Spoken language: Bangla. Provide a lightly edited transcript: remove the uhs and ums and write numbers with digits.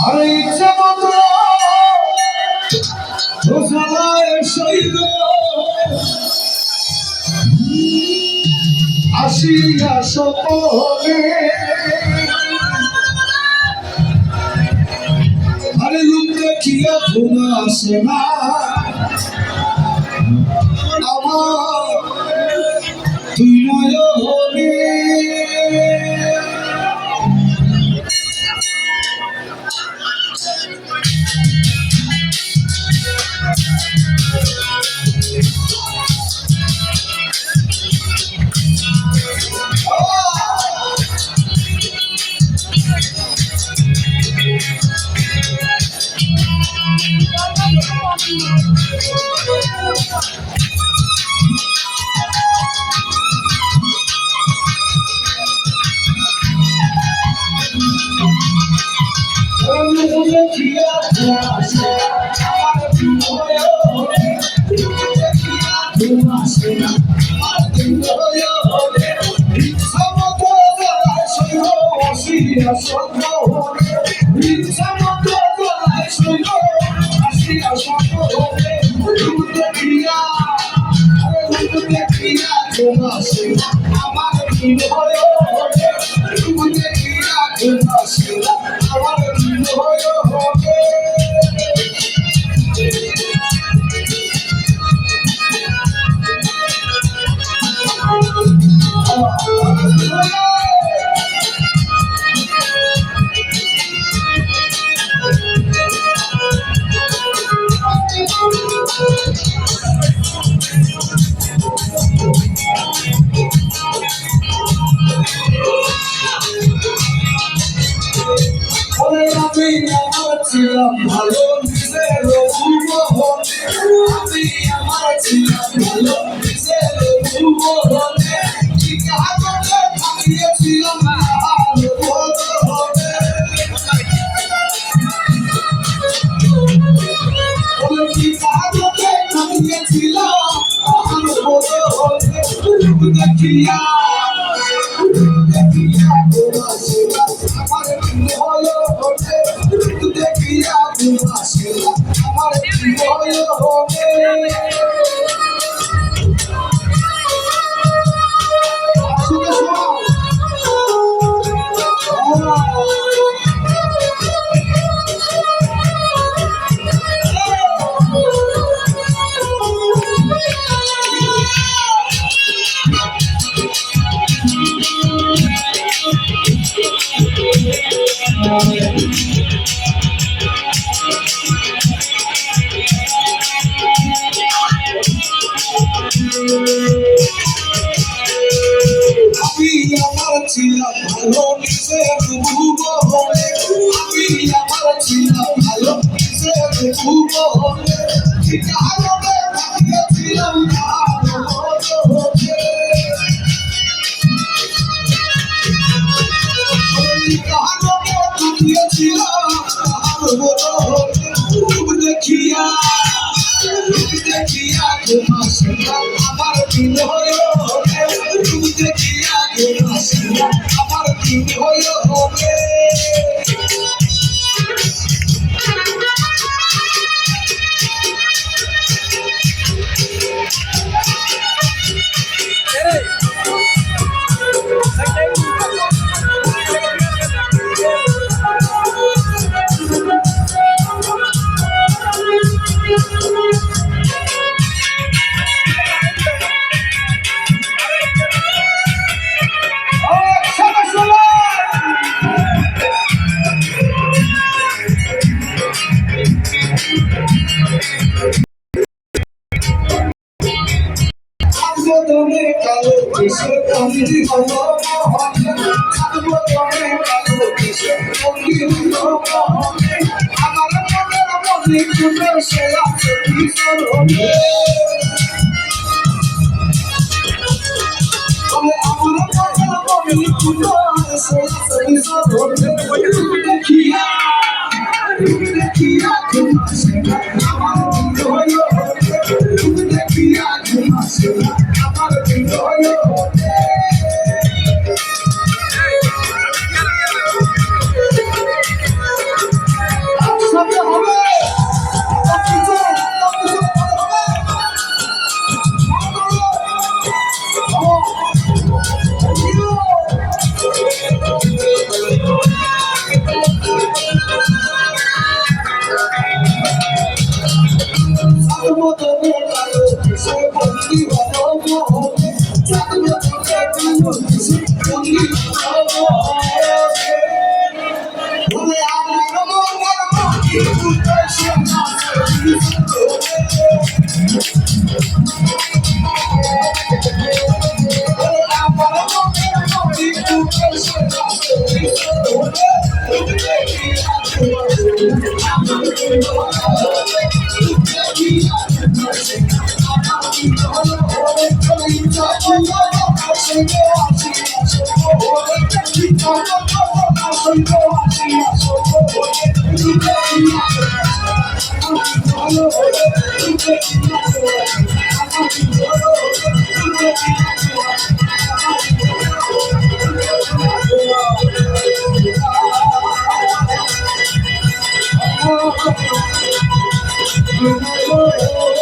আরে ইচ্ছা মতো রোজালায় শহীদ আসিয়া সপনে আরে লোক দেখিয়া ঘুম আসে না আমার তুই নয়নে ভালো নিজের আমি আমার ছিলাম ভালো নিজের থাকিয়েছিলাম দেখিয়া ছিলাম ভালো নিজের ভুবনে আমি আমার ছিলাম ভালো নিজের ভুবনে ঠিকানাতে থাকিয়েছিলাম দেখিয়া দেখিয়া আমার দিন হলো দেখিয়া আমার দিন হলো কালো কিসে কমলি হলো কালো কিসে কমলি হলো আমার মনের মনে কুটো সে আছে কিশোর হবে আমার মনের মনে কুটো সে Oh,